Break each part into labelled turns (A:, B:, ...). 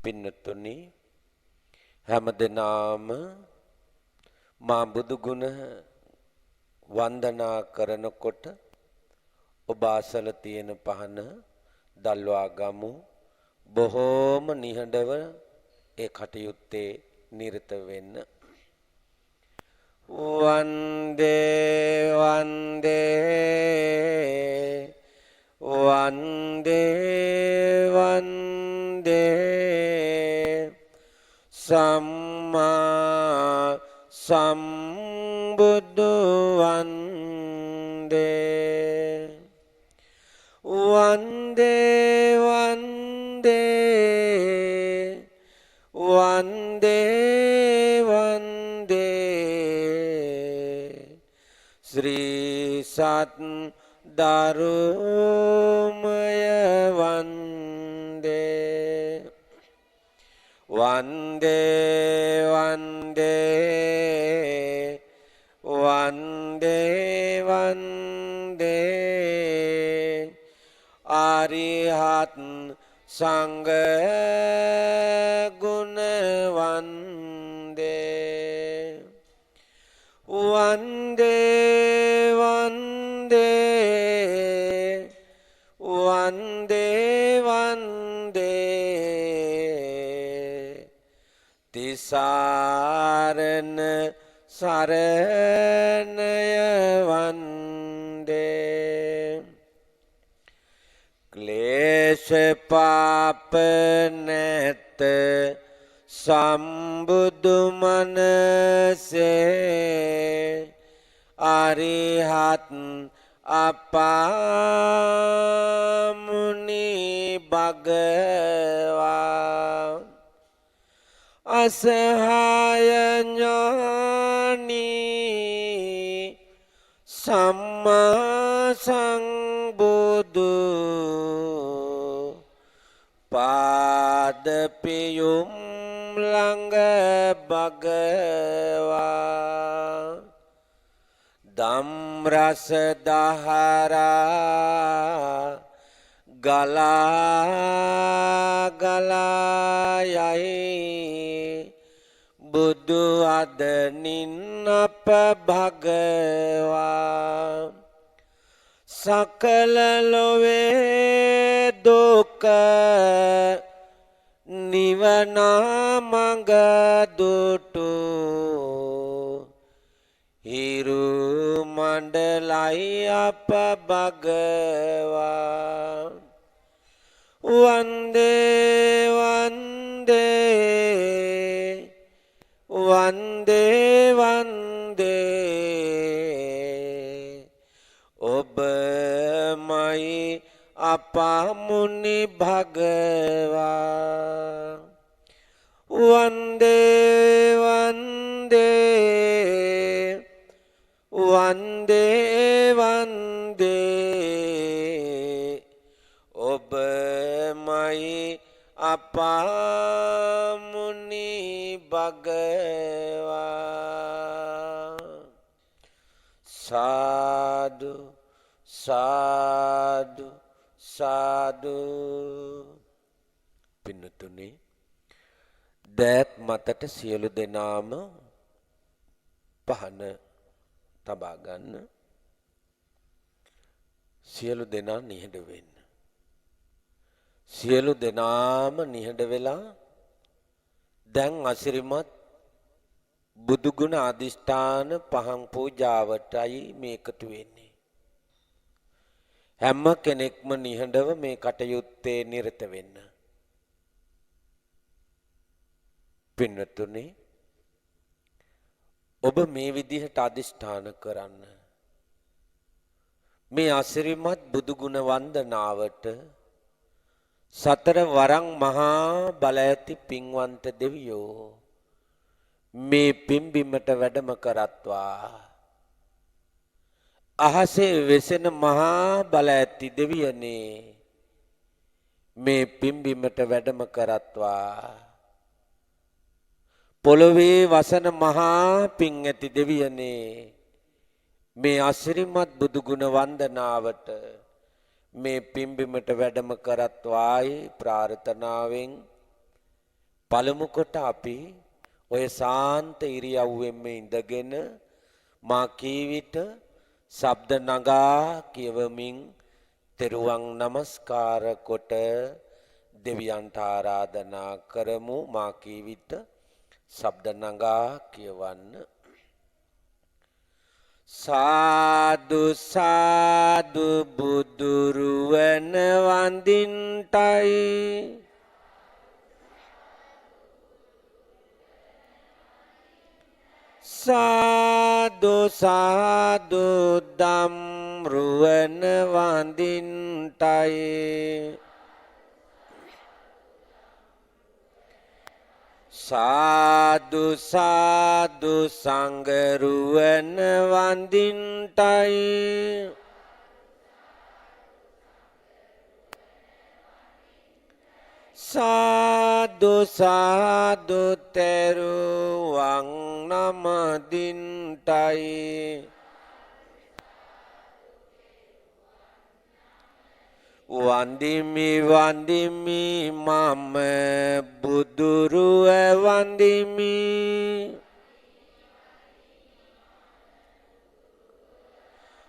A: පින්නතුනි හැමදෙනාම මා බුදු ගුණ වන්දනා කරනකොට ඔබ අසල තියෙන පහන දල්වා ගමු. බොහෝම නිහඬව ඒ කටයුත්තේ නිරත වෙන්න. වන්දේ වන්දේ වන්දේ වන්දේ සම්මා සම්බුදු වන්දේ වන්දේ වන්දේ වන්දේ වන්දේ ශ්‍රී සත් දරුමය වන්දේ වන්දේ වන්දේ වන්දේ වන්දේ ආරිහත් සංඝ ගුණ වන්දේ වන්දේ වන්දේ වන්දේ වන්දේ තිසරණ සරණය වන්දේ ක්ලේශ පාප නැත සම්බුදු මනසේ අරිහත් අපාමුනි භගවා අසහාය ඥානී සම්මා සංබුදු පාදපියුම් ළඟ භගවා ධම්රස දහරා ගලා ගලා යයි බුදු අදනින් අප භගවා සකල ලොවේ දුක නිවන මඟ දුටු හිරු මණ්ඩලයි අප භගවා වන්දේ වන්දේ වන්දේ වන්දේ ඔබමයි අපාමුනි භගවා වන්දේ වන්දේ වන්දේ වන්දේ ඔබමයි අපාමුනි භගවා සාදු සාදු සාදු. පින්නතුනි දෑත් මතට සියලු දෙනාම පහන තබා ගන්න. සියලු දෙනා නිහඬ වෙන්න. සියලු දෙනාම නිහඬ වෙලා දැන් අසිරිමත් බුදු ගුණ අධිෂ්ඨාන පහන් පූජාවටයි මේ එකතු වෙන්නේ. හැම කෙනෙක්ම නිහඬව මේ කටයුත්තේ නිරත වෙන්න. පින්වත්නි ඔබ මේ විදිහට අධිෂ්ඨාන කරන්න. මේ අසිරිමත් බුදු ගුණ වන්දනාවට සතර වරන් මහා බල ඇති පින්වන්ත දෙවියෝ මේ පිම්බිමට වැඩම කරත්වා. අහසේ වෙසෙන මහා බල ඇති දෙවියනේ මේ පිම්බිමට වැඩම කරත්වා. පොළොවේ වසන මහා පින් ඇති දෙවියනේ මේ අසිරිමත් බුදු ගුණ වන්දනාවට මේ පිම්බිමට වැඩම කරත්වායි ප්‍රාර්ථනාවෙන් පළමු කොට අපි ඔය සාන්ත ඉරියව්වෙම ඉඳගෙන මා කී විට ශබ්ද නගා කියවමින් තෙරුවන් නමස්කාර කොට දෙවියන්ට ආරාධනා කරමු. මා කී විට ශබ්ද නගා කියවන්න. සාදු සාදු බුදුරුවන වඳින්ටයි සාදු සාදු ධම්රුවන වඳින්ටයි සාදු සාදු සංගරුවන වඳින්ටයි සාදු සාදු තෙරුවන් නමදින්ටයි වන්දිමි වන්දිමි මම බුදුරුව වන්දිමි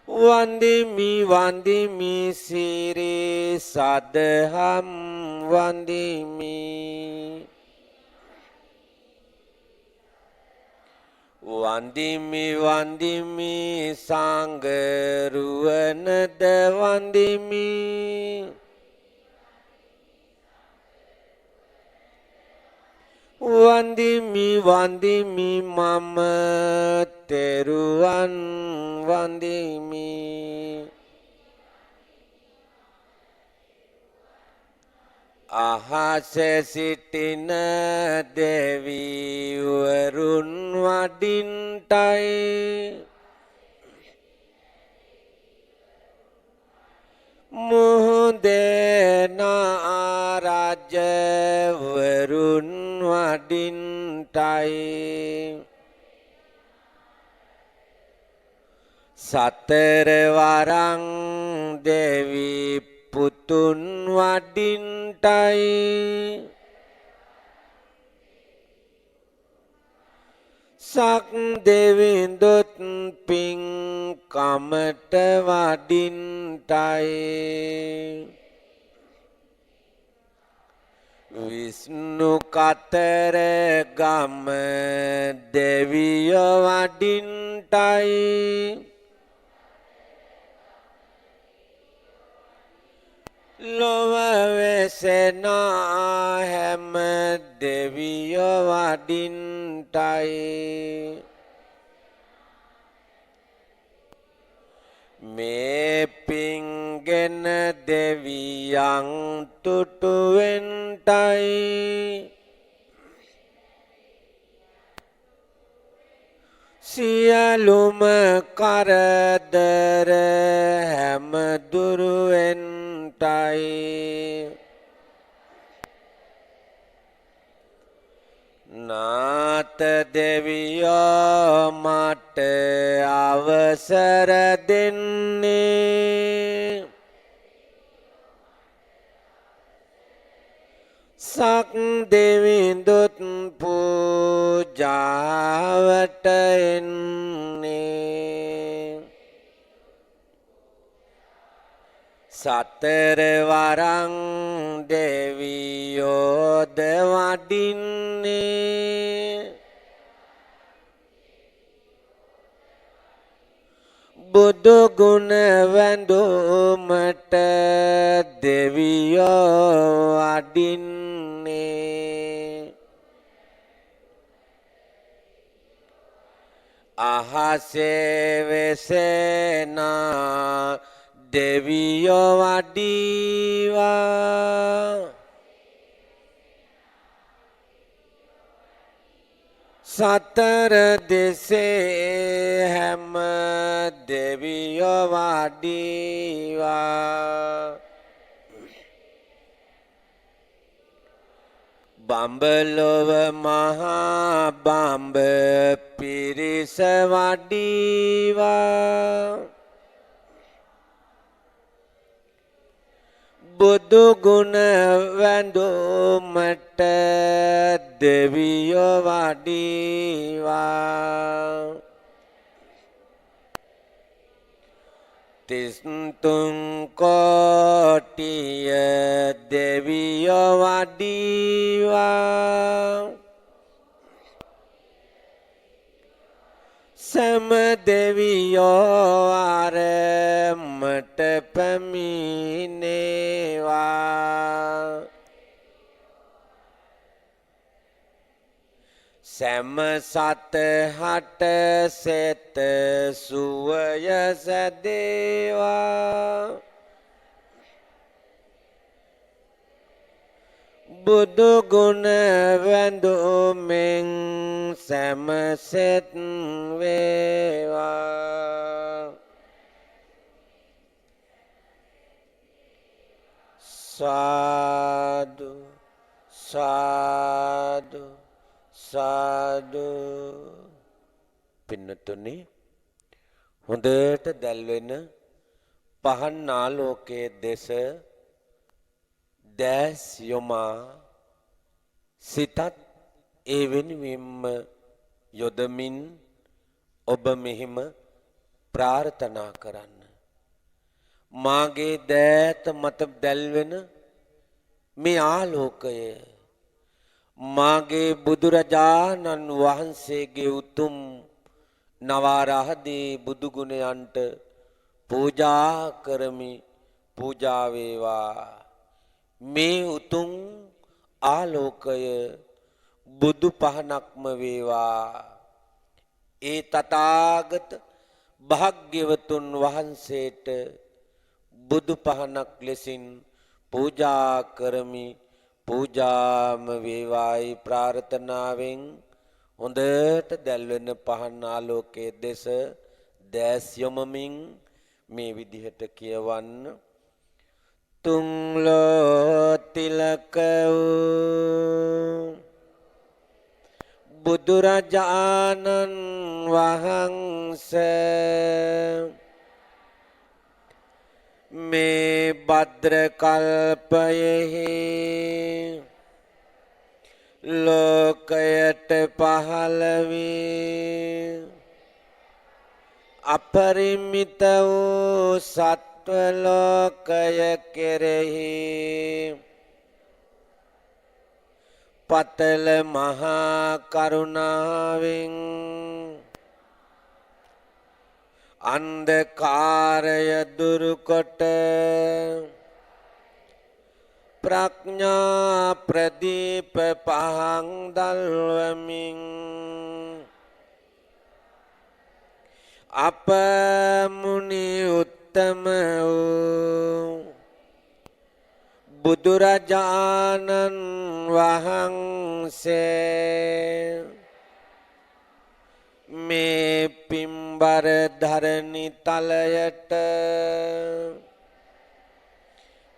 A: වන්දිමි වන්දිමි සිරි සදහම් වන්දිමි වන්දිමි වන්දිමි සංගරුවනද වන්දිමි වන්දිමි වන්දිමි මම තෙරුවන් වන්දිමි අහස සිටින දෙවිවරුන් වඩින්ටයි මුහුදේ නාරජවරුන් වඩින්ටයි සතර වරං දෙවි පුතුන් වඩින්ටයි සක් දෙවිඳුත් පින් කමට වඩින්ටයි විෂ්ණු කතර ගම දෙවියෝ වඩින්ටයි ලොව වෙසෙනා හැම දෙවියෝ වඩින්ටයි මේ පින්ගෙන දෙවියන් තුටුවෙන්ටයි සියලුම කරදර හැම දුරුවෙන්ටයි නාත දෙවියෝ මට අවසර දෙන්නේ සක් දෙවිඳුත් පූජාවට එන්නේ සතර වරං දෙවියෝද වඩින්නේ බුදු ගුණ වැඳුමට දෙවියෝ වඩින්නේ අහසේ වෙසෙනා දෙවියෝ වඩීවා සතර දෙසේ හැම දෙවියෝ වඩීවා බඹලොව මහා බඹ පිරිස වඩීවා බුදු ගුණ වැඳුමට දෙවියෝ වඩීවා තිස්තුන් කෝටිය දෙවියෝ වඩීවා සම දෙවියෝ ආරමට පැමිණේවා සැම සතහට සෙත සුවය සැදේවා බුදු ගුණ වැඳුමින් සැමසෙත් වේවා සාදු සාදු සාදු පින්නතුනි හොඳට දැල්වෙන පහන් ආලෝකයේ දෙස දැස් යොමා සිතත් ඒ වෙනුවෙන්ම යොදමින් ඔබ මෙහිම ප්‍රාර්ථනා කරන්න මාගේ දෑත මත දැල්වෙන මේ ආලෝකය මාගේ බුදුරජාණන් වහන්සේගේ උතුම් නවාරහදී බුදු ගුණයන්ට පූජා කරමි පූජා වේවා මේ උතුම් ආලෝකය බුදු පහනක්ම වේවා ඒ තථාගත භාග්‍යවතුන් වහන්සේට බුදු පහනක් ලෙසින් පූජා කරමි පූජාම වේවායි ප්‍රාර්ථනාවෙන් හොඳට දැල්වෙන පහන් ආලෝකයේ දෙස දැස් යොමමින් මේ විදිහට කියවන්න තුන්ලෝ තිලක වූ බුදුරජාණන් වහන්සේ මේ භද්‍ර කල්පයෙහි ලෝකයට පහළ වී අපරිමිත වූ සත්ව ලෝකය කෙරෙහි පතල මහා කරුණාවෙන් අන්ධකාරය දුරුකොට ප්‍රඥා ප්‍රදීප පහන් දල්වමින් අප මුනි උත්තම වූ බුදුරජාණන් වහන්සේ මේ පිම්බර ධරණි තලයට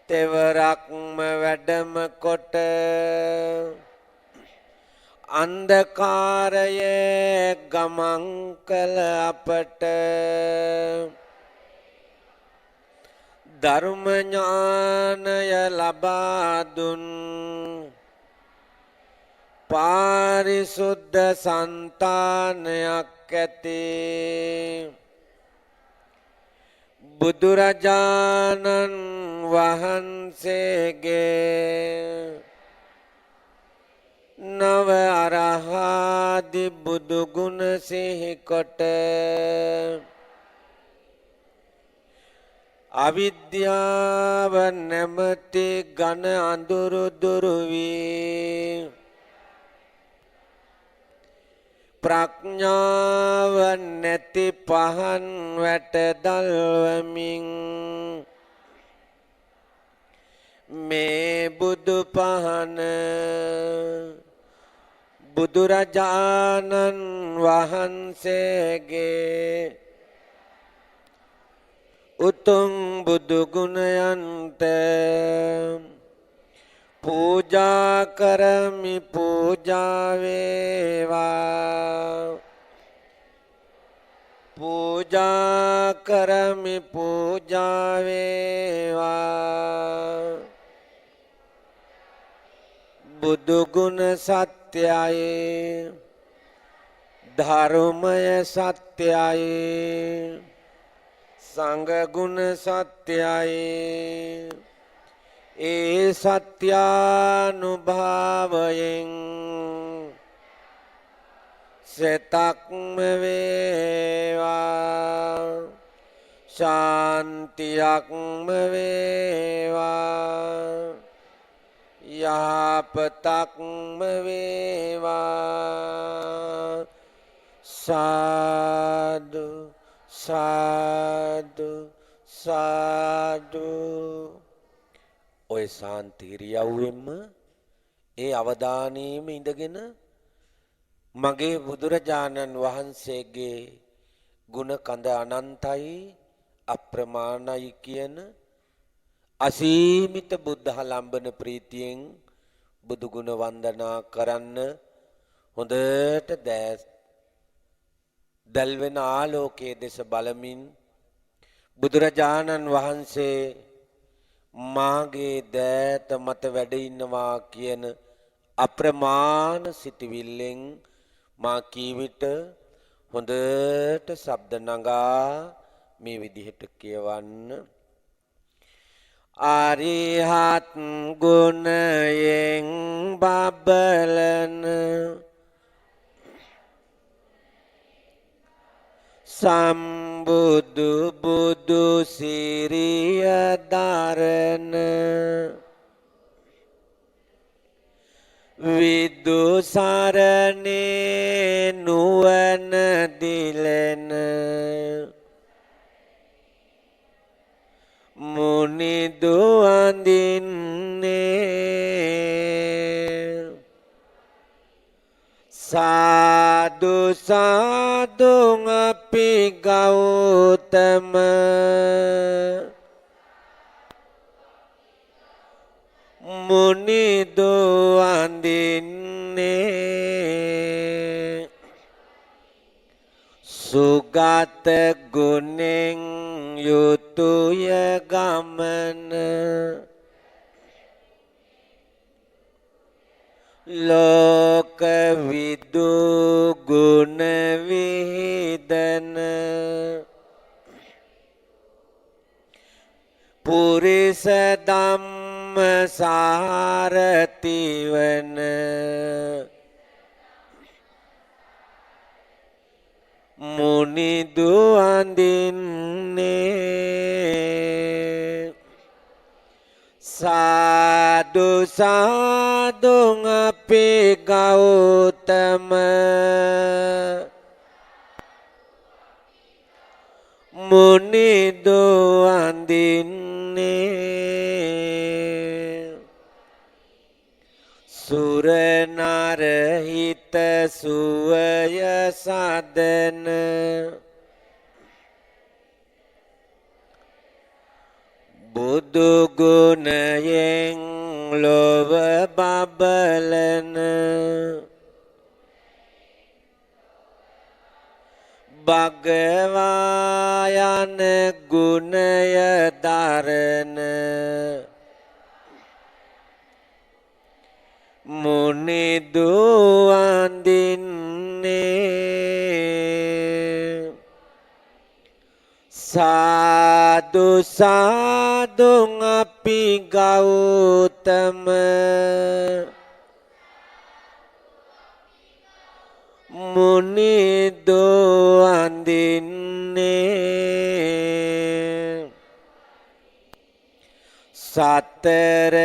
A: තෙවරක්ම වැඩම කොට අන්ධකාරයේ ගමන් කළ අපට ධර්ම ඥානය ලබා දුන් පාරිසුද්ධ సంతානයක් ඇති බුදුරජාණන් වහන්සේගේ නව අරහාදි බුදු ගුණ සිහි කොට අවිද්‍යාව නැමැති ඝන අඳුරු දුරු වී ප්‍රඥාව නැති පහන් වැට දල්වමින් මේ බුදු පහන බුදුරජාණන් වහන්සේගේ උතුම් බුදු ගුණයන්ට පූජා කරමි පූජා වේවා පූජා කරමි පූජා වේවා බුදු ගුණ සත්‍යයි ධර්මය සත්‍යයි සංඝ ගුණ සත්‍යයි ඒ සත්‍යානුභාවයෙන් සතක්ම වේවා ශාන්තියක්ම වේවා යහපතක්ම වේවා සාදු සාදු සාදු ඔය ශාන්ති ඉරියව්වෙන්ම ඒ අවධානයේම ඉඳගෙන මගේ බුදුරජාණන් වහන්සේගේ ගුණ කඳ අනන්තයි අප්‍රමාණයි කියන අසීමිත බුද්ධාලම්බන ප්‍රීතියෙන් බුදු ගුණ වන්දනා කරන්න හොඳට දැල්වෙන ආලෝකයේ දෙස බලමින් බුදුරජාණන් වහන්සේ මාගේ දෑත මත වැඩ ඉන්නවා කියන අප්‍රමාණ සිතවිල්ලෙන් මා කී විට හොඳට ශබ්ද නගා මේ විදිහට කියවන්න අරිහත් ගුණයෙන් බබලන සම්බුදු බුදු සිරිය දරන විදුසරණේ නුවණ දිලෙන මුනිදු අඳින්නේ සාදු සාදු අපි ගෞතම මුනිදු අඳින්නේ සුගත ගුණෙන් යුතුය ගමන ලෝක විදු ගුණ විහිදන පුරිස ධම්ම සාරති වන මුනිදු අඳින්නේ සාදු සාදු අපි ගෞතම මුනිදු අඳින්නේ සුර නර හිත සුවය සදන බුදු ගුණයෙන් ලොව බබලන භගවා යන ගුණය දරන මුනිදු අඳින්නේ සාදු සාදු අපි ගෞතම මුනිදු අඳින්නේ සතර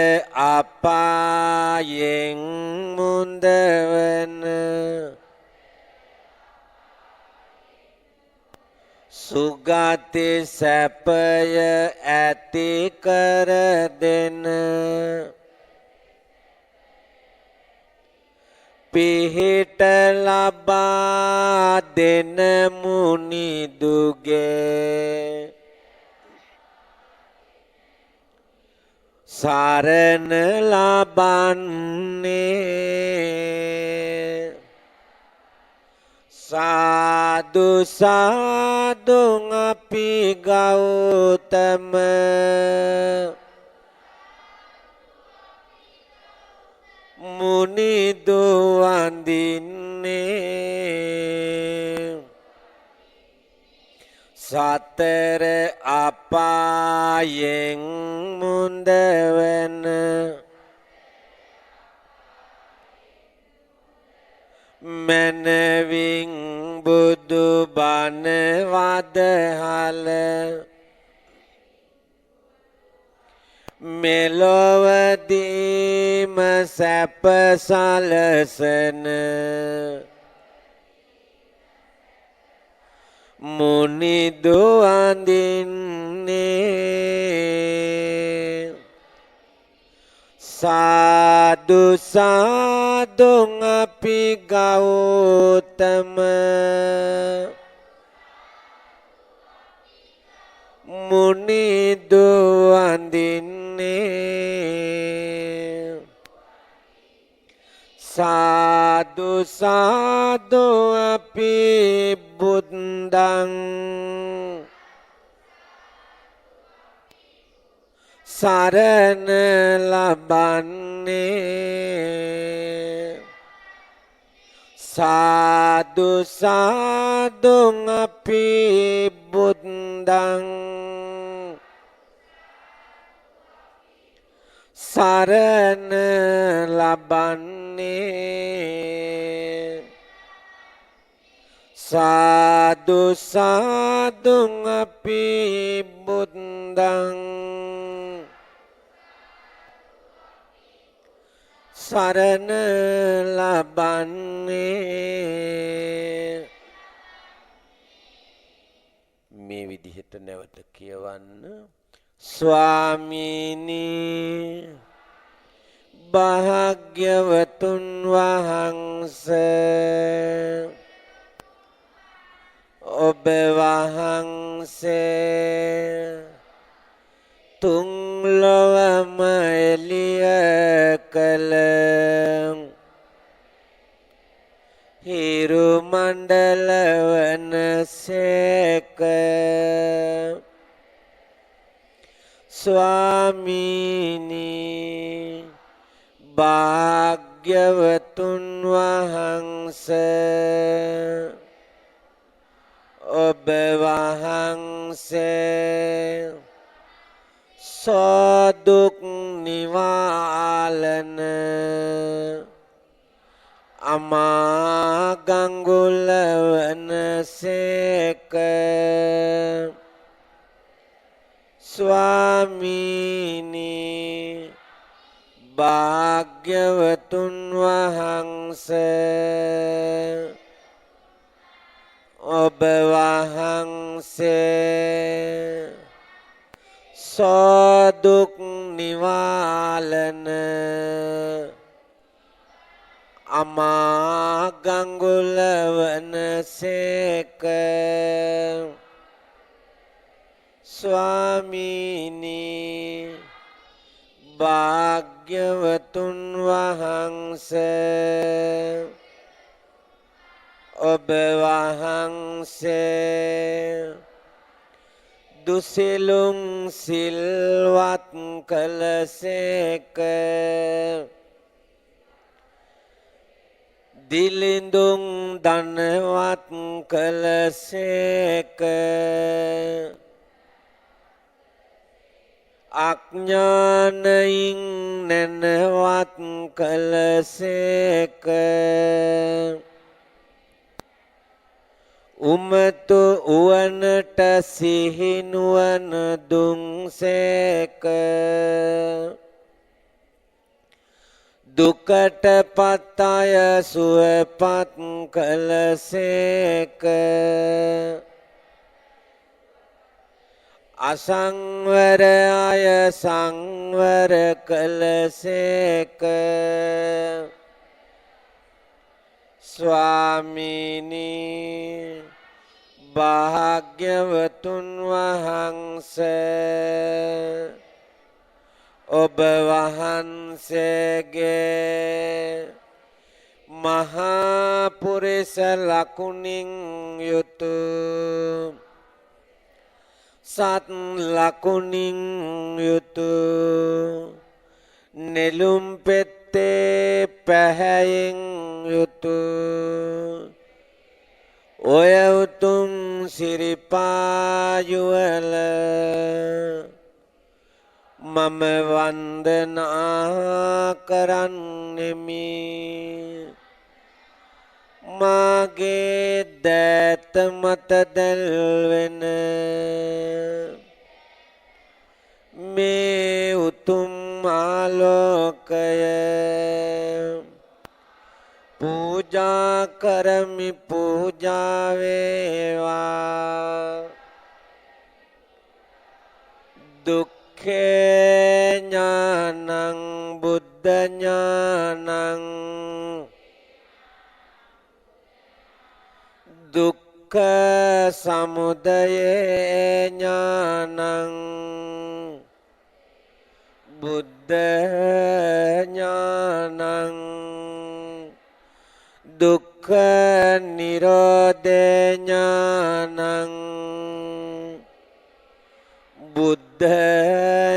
A: අපායෙන් මුදවන සුගති සැපය ඇති කර දෙන පිහිට ලබා දෙන මුනිදුගේ සරණ ලබන්නේ සාදු සාදු අපි ගෞතම මුනිදු වඳින්නේ සතර අපායෙන් මුදවන මනවින් බුදු බණ වදහල මෙලොවදීම සැප සලසන මුනිදු වඳින්නේ සාදු සාදුන් අපි ගෞතම මුනිදු වඳින්නේ සාදු සාදු අපි බුද්දං සරණ ලබන්නේ සාදු සාදු අපි බුද්දං සරණ ලබන්නේ සාදු සාදු අපි බුද්දං සරණ ලබන්නේ මේ විදිහට නැවත කියවන්න ස්වාමීනි භාග්‍යවතුන් වහන්සේ ඔබ වහන්සේ තුන් ලොවම එළිය කළ හිරු මණ්ඩල වනසේක ස්වාමීනි භාග්‍යවතුන් වහන්සේ ඔබ වහන්සේ සෝදුක් නිවාලන අමාගංගුල වනසේක ස්වාමීනි භාග්‍යවතුන් වහන්සේ ඔබ වහන්සේ සෝදුක් නිවාලන අමාගංගුල වනසේක ස්වාමීනි භාග්‍යවතුන් වහන්සේ ඔබ වහන්සේ දුසිලුම් සිල්වත් කළසේක දිලිඳුන් ධනවත් කළසේක අඥානයින් නැනවත් කළසේක උමතු උවනට සිහිනුවන දුන්සේක දුකට පත් අය සුවපත් කළසේක අසංවර අය සංවර කළසේක ස්වාමීනි භාග්‍යවතුන් වහන්සේ ඔබ වහන්සේගේ මහා පුරිස ලකුණින් යුතු සත් ලකුණින් යුතු නෙළුම් පෙත්ත තේ පැහැයෙන් යුතු ඔය උතුම් සිරිපායුවල මම වන්දනා කරන්නෙමි මාගේ දෑත මත දැල්වෙන මේ උතුම් ආලෝකය පූජා කරමි පූජා වේවා දුක්ඛේ ඥානං බුද්ධ ඥානං දුක්ඛ සමුදය ඥානං බුද්ධ ඥානං දුක්ඛ නිරෝධ ඥානං බුද්ධ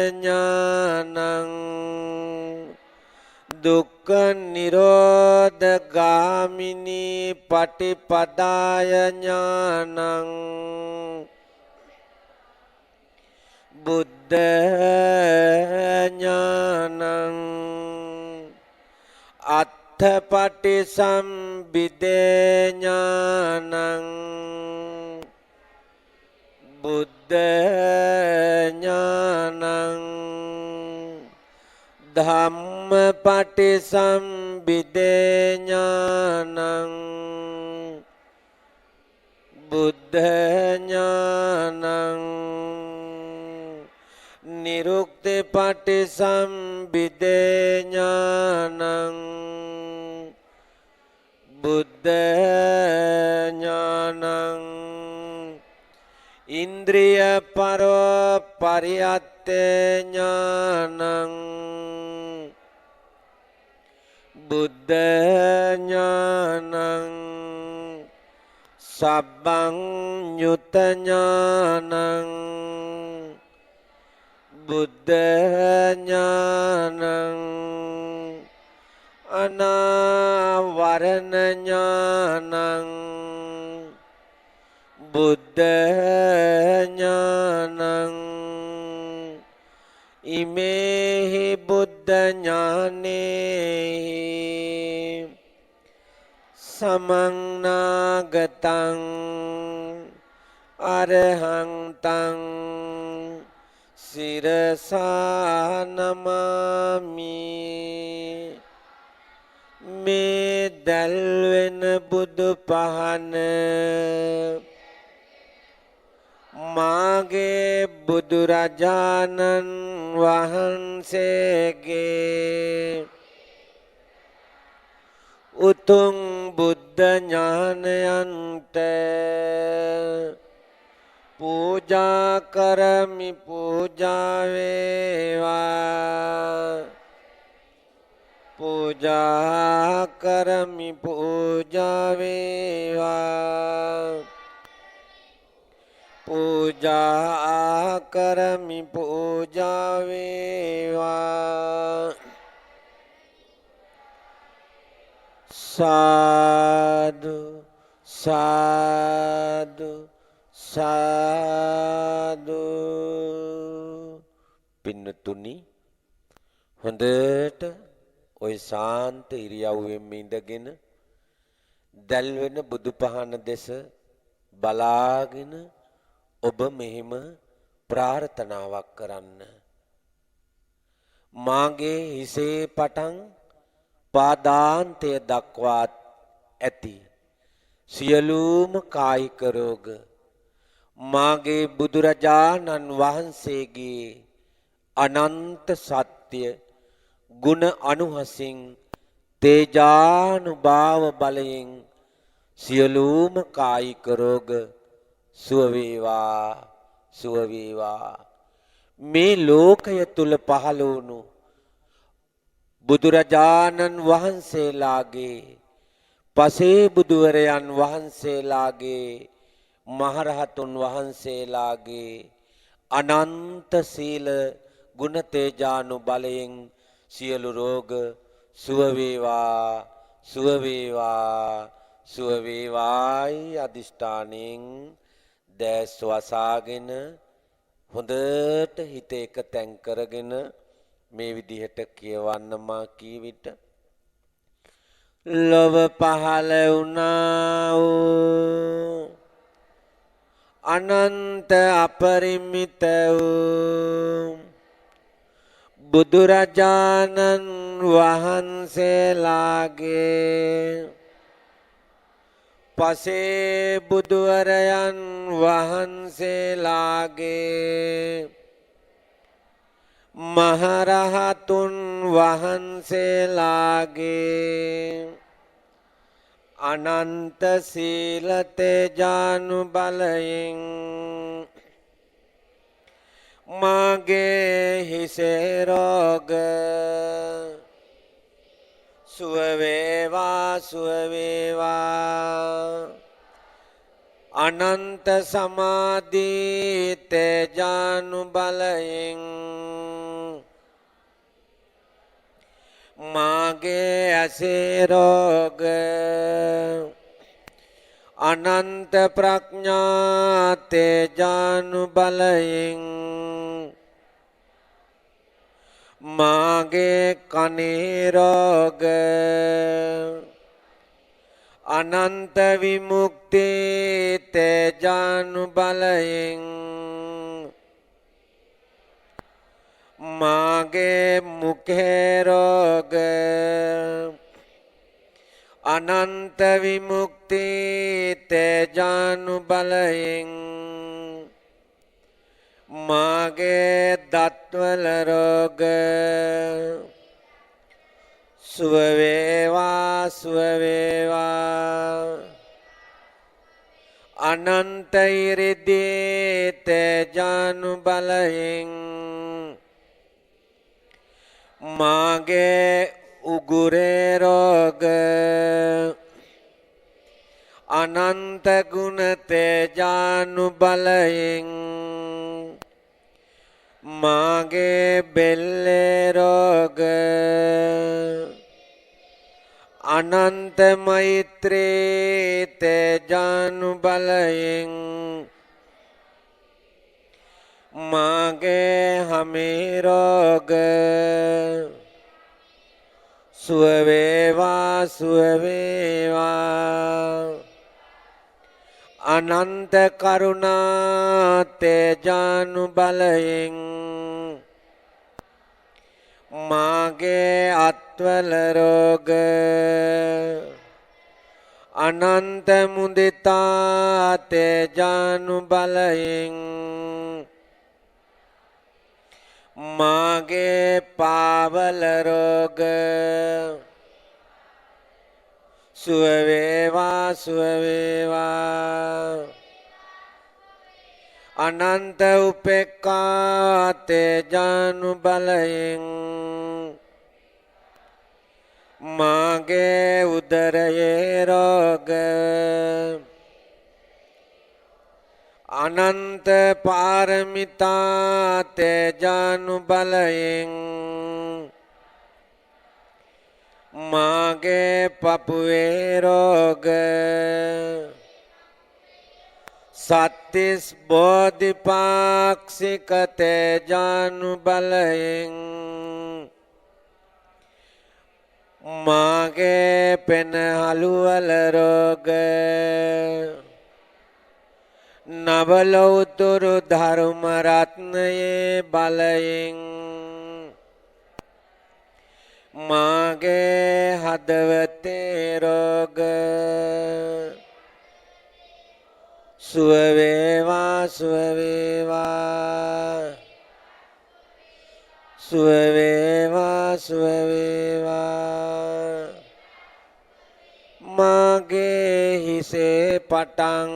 A: ඥානං දුක්ඛ නිරෝධ ගාමිනී පටිපදාය ඥානං බුද්ධ ඥානං අත්ථපටි සම්බිදේ ඥානං බුද්ධ ඥානං ධම්මපටි සම්බිදේ ඥානං බුද්ධ ඥානං නිරුක්තිපටි සම්බිදේ ඥානං බුද්ධ ඥානං ඉන්ද්‍රිය පරෝ පරියත්තේ ඥානං බුද්ධ ඥානං සබ්බං යුත ඥානං බුද්ධ ඥානං අනාවරණ ඥානං බුද්ධ ඥානං ඉමේහි බුද්ධ ඥානේහි සමන්නාගතං අරහං තං සිරසා නමාමි මේ දැල්වෙන බුදු පහන මාගේ බුදුරජාණන් වහන්සේගේ උතුම් බුද්ධ ඥානයන්ට පූජා කරමි පූජා වේවා පූජා කරමි පූජා වේවා පූජා කරමි පූජා වේවා සාදු සාදු සාදු පින්නතුනි හොඳට ඔය ශාන්ත ඉරියව්වෙන් ඉඳගෙන දැල්වෙන බුදු පහන දෙස බලාගෙන ඔබ මෙහිම ප්‍රාර්ථනාවක් කරන්න මාගේ හිසේ පටන් පාදාන්තය දක්වා ඇති සියලුම කායික රෝග මාගේ බුදුරජාණන් වහන්සේගේ අනන්ත සත්‍ය ගුණ අනුහසින් තේජානුභාව බලයෙන් සියලුම කායික රෝග සුව වේවා සුව වේවා මේ ලෝකය තුල පහළ වුණු බුදුරජාණන් වහන්සේලාගේ පසේ බුදුවරයන් වහන්සේලාගේ මහරහතුන් වහන්සේලාගේ අනන්ත සීල ගුණ තේජානු බලයෙන් සියලු රෝග සුව වේවා සුව වේවා සුව වේවායි අදිෂ්ඨානෙන් දැස් වසාගෙන හොඳට හිත එක තැන් කරගෙන මේ විදිහට කියවන්න මා කී විට ලොව පහළ වුණා වූ අනන්ත අපරිමිත වූ බුදුරජාණන් වහන්සේලාගේ පසේ බුදුවරයන් වහන්සේලාගේ මහරහතුන් වහන්සේලාගේ අනන්ත සීල තේජානු බලයෙන් මාගේ හිසේ රෝග සුව වේවා සුව වේවා අනන්ත සමාධි තේජානු බලයෙන් මාගේ ඇසේ රෝග අනන්ත ප්‍රඥා තේජානු බලයෙන් මාගේ කනේ රෝග අනන්ත විමුක්ති තේජානු බලයෙන් මාගේ මුඛේ රෝග අනන්ත විමුක්ති තේජානු බලයෙන් මාගේ දත්වල රෝග සුව වේවා සුව වේවා අනන්ත ඉරිදී තේජානු බලයෙන් මාගේ උගුරේ රෝග අනන්ත ගුණ තේජානු බලයෙන් මාගේ බෙල්ලේ රෝග අනන්ත මෛත්‍රී තේජානු බලයෙන් මාගේ හමේ රෝග සුව වේවා සුව වේවා අනන්ත කරුණා තේජානු බලයෙන් මාගේ අත්වල රෝග අනන්ත මුදිතා තේජානු බලයෙන් මාගේ පාවල රෝග සුව වේවා සුව වේවා අනන්ත උපේක්ඛා තේජානු බලයෙන් මාගේ උදරයේ රෝග අනන්ත පාරමිතා තේජානු බලයෙන් මාගේ පපුවේ රෝග සත්තිස් බෝධිපාක්ෂික තේජානු බලයෙන් මාගේ පෙනහළුවල රෝග නවලෝතුරු ධර්ම රත්නයේ බලයෙන් මාගේ හදවතේ රෝග සුව වේවා සුව වේවා සුව වේවා සුව වේවා මාගේ හිසේ පටන්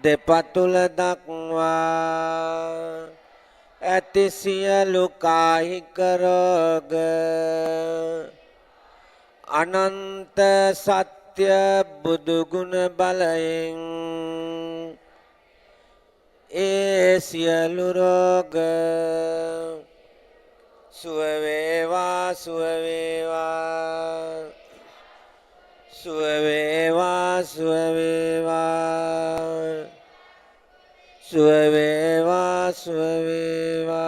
A: දෙපතුල දක්වා ඇති සියලු කායික රෝග අනන්ත සත්‍ය බුදුගුණ බලයෙන් ඒ සියලු රෝග සුව වේවා සුව වේවා සුව වේවා සුව වේවා සුව වේවා සුව වේවා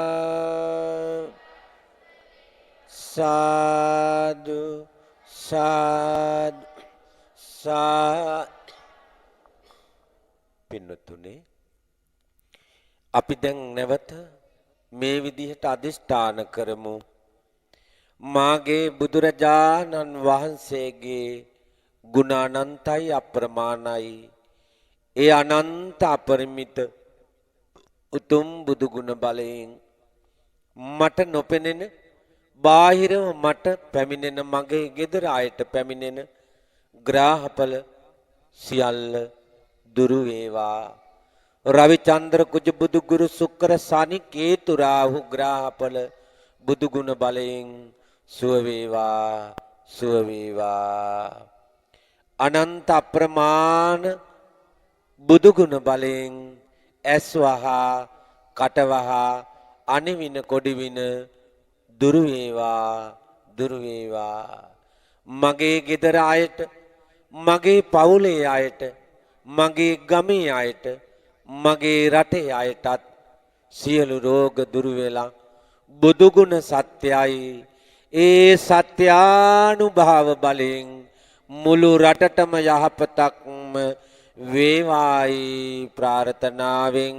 A: සාදු සාදු පින්නතුනේ අපි දැන් නැවත මේ විදිහට අදිෂ්ඨාන කරමු මාගේ බුදුරජාණන් වහන්සේගේ ගුණ අනන්තයි අප්‍රමාණයි ඒ අනන්ත අපරිමිත උතුම් බුදු ගුණ බලයෙන් මට නොපෙනෙන බාහිරව මට පැමිණෙන මගේ ගෙදර අයට පැමිණෙන ග්‍රහඵල සියල්ල දුරු වේවා රවිචන්ද්‍ර කුජ බුදු ගුරු සුක්‍ර සනි කේතු රාහු ග්‍රහඵල බුදු ගුණ බලයෙන් සුව වේවා සුව වේවා අනන්ත අප්‍රමාණ බුදු ගුණ බලයෙන් ඇස්වහා කටවහා අනිවින කොඩිවින දුරු වේවා දුරු වේවා මගේ ගෙදර අයට මගේ පවුලේ අයට මගේ ගමේ අයට මගේ රටේ අයටත් සියලු රෝග දුරු වෙලා බුදු ගුණ සත්‍යයි ඒ සත්‍යානුභාව බලයෙන් මුළු රටටම යහපතක්ම වේවායි ප්‍රාර්ථනාවෙන්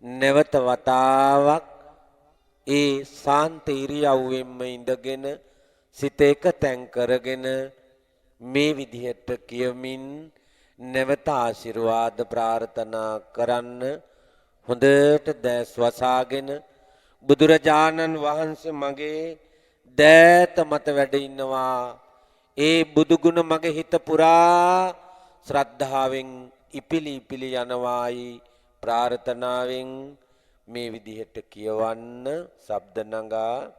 A: නැවත වතාවක් ඒ සාන්ත ඉරියව්වෙන්ම ඉඳගෙන සිත එක තැන් කරගෙන මේ විදිහට කියමින් නැවත ආශිර්වාද ප්‍රාර්ථනා කරන්න හොඳට දැස් වසාගෙන බුදුරජාණන් වහන්සේ මගේ දෑත මත වැඩ ඉන්නවා ඒ බුදු ගුණ මගේ හිත පුරා ශ්‍රද්ධාවෙන් ඉපිලි ඉපිලි යනවායි ප්‍රාර්ථනාවෙන් මේ විදිහට කියවන්න ශබ්ද නගා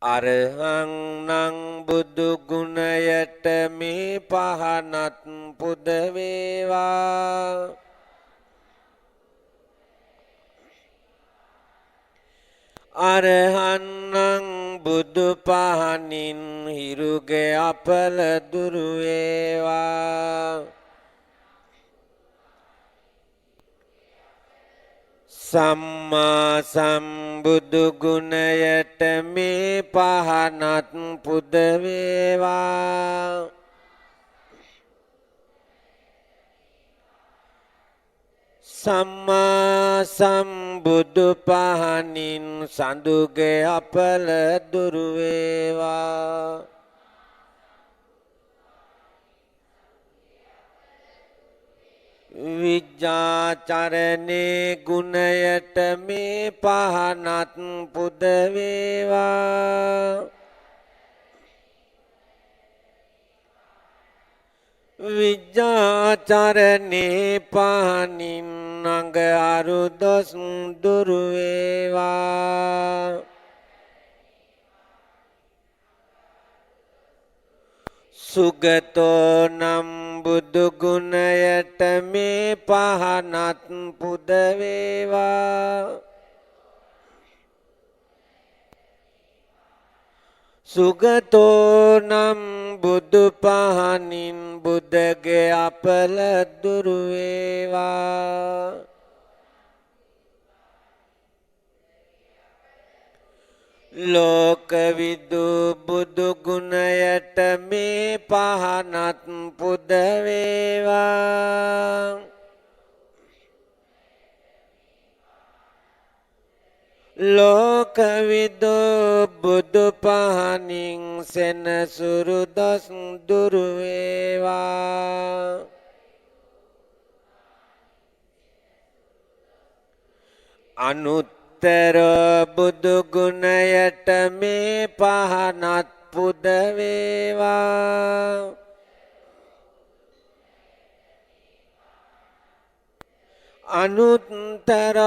A: අරහං නං බුදු ගුණයට මේ පහනත් පුද වේවා අරහං නං බුදු පහනින් හිරුගේ අපල දුරු වේවා සම්මා සම්බුදු ගුණයට මේ පහනත් පුද වේවා සම්මා සම්බුදු පහනින් සඳුගේ අපල දුරු වේවා විජ්ජාචරණේ ගුණයට මේ පහනත් පුද වේවා විජ්ජාචරණේ පහනින් අඟ අරු දොස් දුරු වේවා සුගතෝ නම් බුදු ගුණයට මේ පහනත් පුද වේවා සුගතෝ නම් බුදු පහනින් බුදගේ අපල දුරු වේවා ලෝකවිදු බුදු ගුණයට මේ පහනත් පුද වේවා ලෝකවිදු බුදු පහනින් සෙනසුරු දොස් දුරු වේවා අනුත්තර බුදු ගුණයට මේ පහනත් පුද වේවා අනුත්තර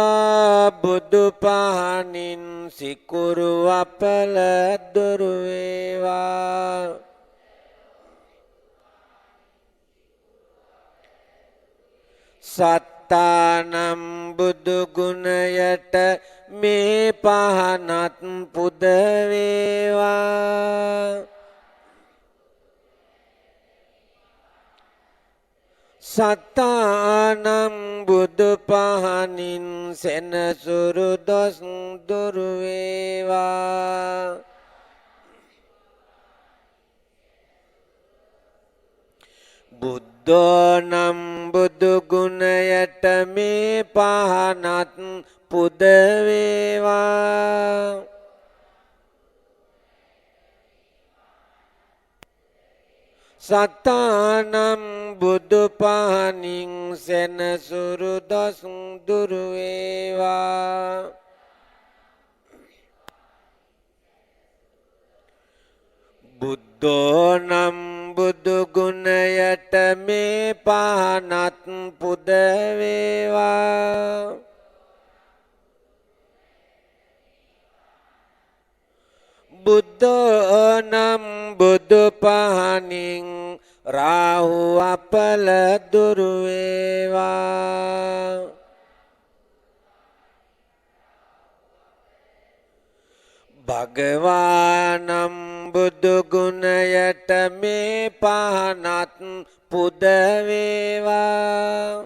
A: බුදු පහනින් සිකුරු අපල දුරු වේවා සත් සත්තානම් බුදු ගුණයට මේ පහනත් පුද වේවා. සත්තානම් බුදු පහනින් සෙනසුරු දොස් දුරු වේවා. බුද්ධනම් බුදු ගුණයට මේ පහනත් පුද වේවා. සත්තානම් බුදු පහනින් සෙනසුරු දොස් දුරු වේවා. බුද්ධෝනම් බුදු ගුණයට මේ පහනත් පුද වේවා. බුද්ධෝනම් බුදු පහනින් රාහු අපල දුරු වේවා. භගවානම් බුදු ගුණයට මේ පහනත් පුද වේවා.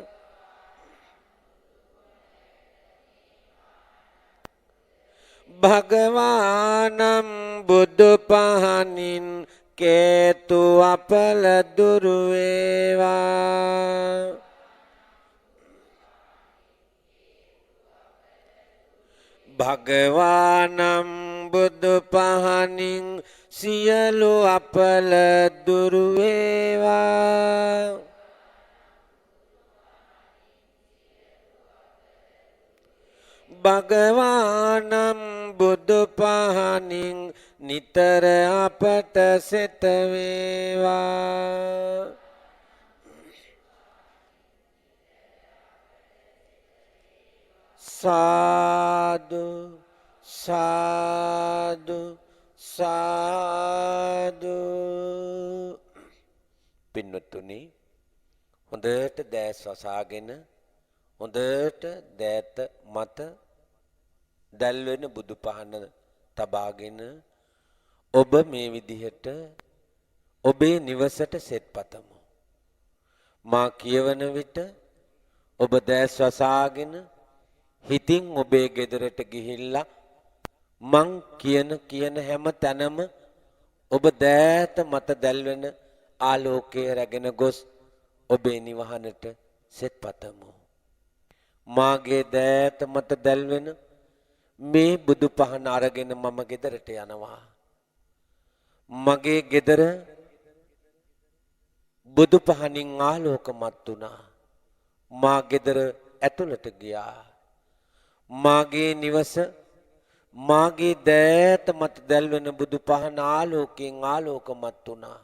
A: භගවානම් බුදු පහනින් කේතු අපල දුරු වේවා. භගවානම් බුදු පහනින් සියලු අපල දුරු වේවා. භගවානම් බුදු පහනින් නිතර අපට සෙත වේවා. සාදු සාදු සාදු. පින්වත්නි, හොඳට දැස් වසාගෙන හොඳට දෑත මත දැල්වෙන බුදු පහන තබාගෙන ඔබ මේ විදිහට ඔබේ නිවසට සෙත් පතමු. මා කියවන විට ඔබ දැස් වසාගෙන හිතින් ඔබේ ගෙදරට ගිහිල්ලා මං කියන හැම තැනම ඔබ දෑත මත දැල්වෙන ආලෝකය රැගෙන ගොස් ඔබේ නිවහනට සෙත් පතමු. මාගේ දෑත මත දැල්වෙන මේ බුදු පහන අරගෙන මම ගෙදරට යනවා. මගේ ගෙදර බුදු පහනින් ආලෝකමත් වුණා. මා ගෙදර ඇතුළට ගියා. මාගේ නිවස මාගේ දෑත මත දැල්වෙන බුදු පහන ආලෝකයෙන් ආලෝකමත් වුණා.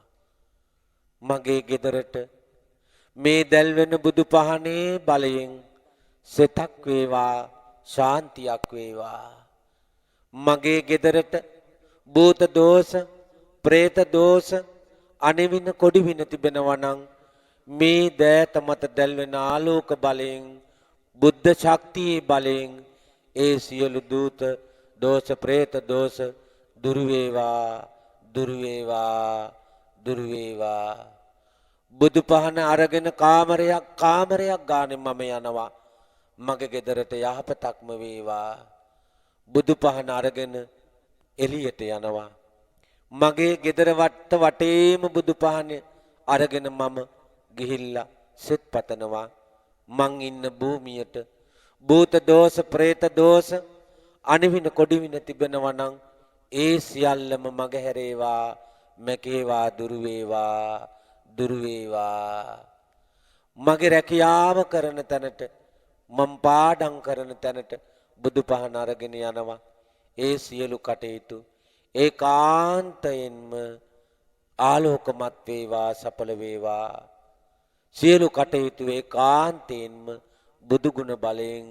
A: මගේ ගෙදරට මේ දැල්වෙන බුදු පහනේ බලයෙන් සෙතක් වේවා, ශාන්තියක් වේවා. මගේ ගෙදරට භූත දෝෂ, പ്രേත දෝෂ, අනිවින කොඩිවින තිබෙනවා නම් මේ දෑත මත දැල්වෙන ආලෝක බලයෙන්, බුද්ධ ශක්තියේ බලයෙන් ඒ සියලු දූත දෝෂ, പ്രേත දෝෂ දුරු වේවා, දුරු වේවා, දුරු වේවා. බුදු පහන අරගෙන කාමරයක් ගානේ මම යනවා. මගේ ගෙදරට යහපතක්ම වේවා. බුදු පහන අරගෙන එළියට යනවා. මගේ ගෙදර වටේම බුදු පහන අරගෙන මම ගිහිල්ලා සෙත් පතනවා. මං ඉන්න භූමියට භූත දෝෂ, പ്രേත දෝෂ, අනිවින කොඩිවින තිබෙනවා නම් ඒ සියල්ලම මග හැරේවා, මැකේවා, දුරු වේවා, දුරු වේවා. මගේ රැකියාව කරන තැනට, මම පාඩම් කරන තැනට බුදු පහන අරගෙන යනවා. ඒ සියලු කටයුතු ඒකාන්තයෙන්ම ආලෝකමත් වේවා, සඵල වේවා. සියලු කටයුතු ඒකාන්තයෙන්ම බුදු ගුණ බලයෙන්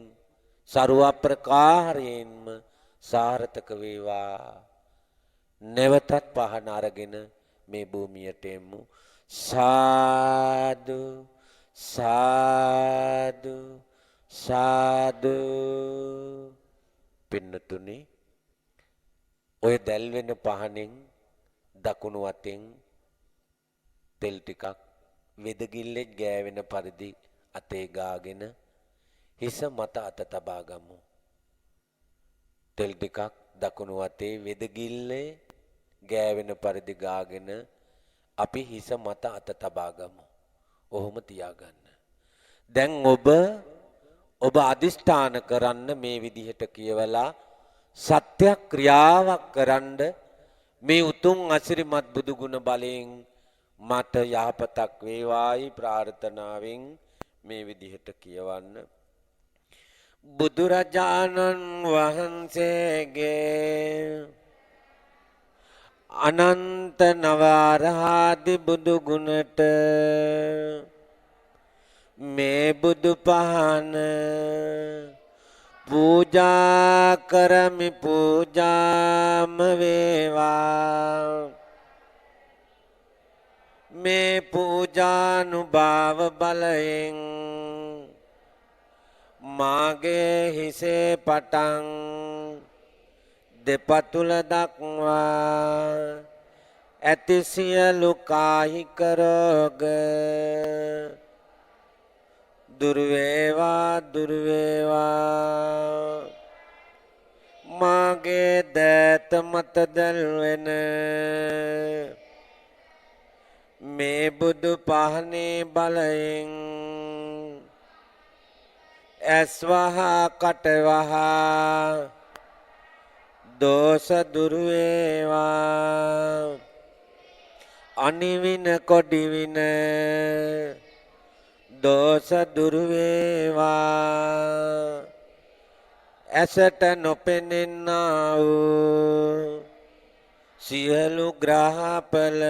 A: ਸਰව ප්‍රකාරයෙන්ම සාර්ථක වේවා. නැවතත් පහන අරගෙන මේ භූමියට එමු. සාදු සාදු සාදු පින්නතුනි ඔය දැල් වෙන පහනෙන් දකුණු අතෙන් තෙල් ටිකක් වෙදගිල්ලෙන් ගෑවෙන පරිදි අතේ ගාගෙන හිස මත අත තබා ගමු. තෙල් ටිකක් දකුණු අතේ වෙදගිල්ලේ ගෑවෙන පරිදි ගාගෙන අපි හිස මත අත තබා ගමු. ඔහොම තියාගන්න. දැන් ඔබ අදිෂ්ඨාන කරන්න මේ විදිහට කියවලා සත්‍යක්‍රියාවක් කරන්න මේ උතුම් අසිරිමත් බුදු ගුණ බලයෙන් මට යහපතක් වේවායි ප්‍රාර්ථනාවෙන් මේ විදිහට කියවන්න. බුදුරජාණන් වහන්සේගේ අනන්ත නවරහාදි බුදු ගුණට මේ බුදු පහන පූජා කරමි පූජාම වේවා. මේ පූජානුභාව බලයෙන් මාගේ හිසේ පටන් දෙපතුල දක්වා ඇති සියලු කායික රෝග දුර වේවා දුර වේවා. මාගේ දෑත මත දැල්වෙන මේ බුදු පහනේ බලයෙන් ඇස් වහා කට වහා දෝෂ දුර වේවා. අනිවින කොඩිවින දෝෂ දුර වේවා. ඇසට නොපෙනෙන්නා වූ සියලු ග්‍රහපල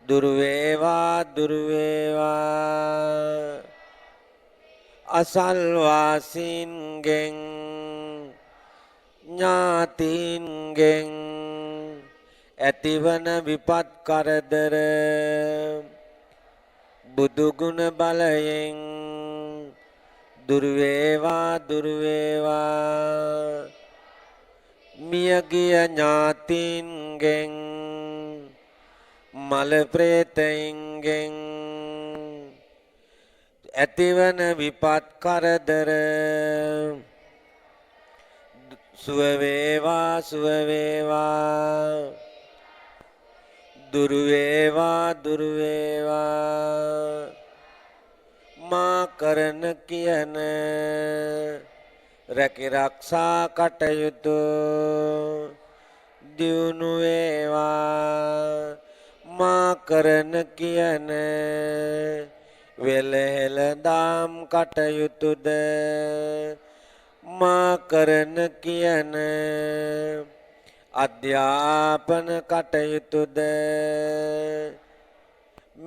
A: දුර වේවා දුර වේවා. අසල්වාසීන්ගෙන් ඥාතීන්ගෙන් ඇතිවන විපත් කරදර බුදු ගුණ බලයෙන් දුර වේවා දුර වේවා. මියගිය ඥාතීන්ගෙන් මල ප්‍රේතයින්ගෙන් ඇතිවන විපත් කරදර සුව වේවා සුව වේවා. දුර වේවා දුර වේවා. මා කරන කියන රැකිරක්ෂා කටයුතු දියුණු වේවා. මා කරන කියන වෙලහෙල දාම් කටයුතුද මා කරන කියන අධ්‍යාපන කටයුතුද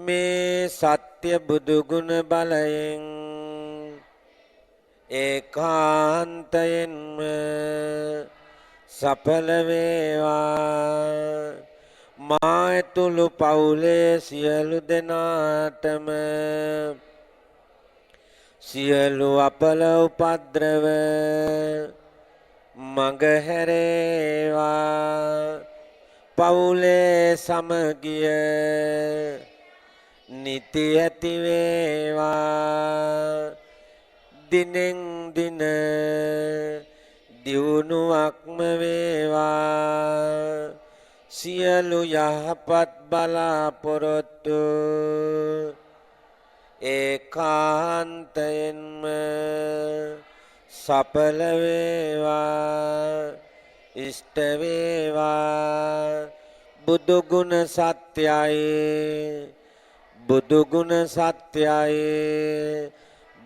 A: මේ සත්‍ය බුදු ගුණ බලයෙන් ඒකාන්තයෙන්ම සඵල වේවා. මා ඇතුළු පවුලේ සියලු දෙනාටම සියලු අපල උපද්‍රව මඟ හැරේවා. පවුලේ සමගිය නිති ඇති වේවා. දිනෙන් දින දියුණුවක්ම වේවා. සියලු යහපත් බලාපොරොත්තු ඒකාන්තයෙන්ම සඵල වේවා ඉෂ්ට වේවා. බුදු ගුණ සත්‍යයි බුදු ගුණ සත්‍යයි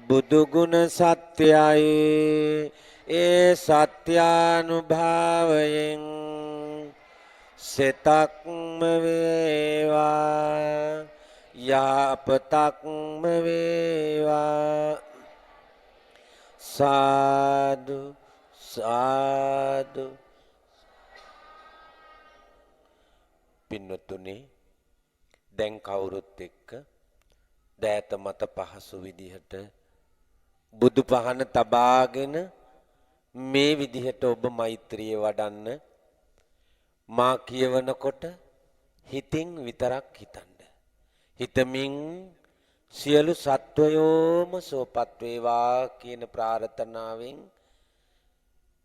A: බුදු ගුණ සත්‍යයි. ඒ සත්‍යානුභාවයෙන් සෙතක්ම වේවා යහපතක්ම වේවා. සාදු සාදු. පින්නතුනි දැන් කවුරුත් එක්ක දෑත මත පහසු විදිහට බුදු පහන තබාගෙන මේ විදිහට ඔබ මෛත්‍රිය වඩන්න. මා කියවනකොට හිතින් විතරක් හිතන්න. හිතමින් සියලු සත්වයෝම සුවපත් වේවා කියන ප්‍රාර්ථනාවෙන්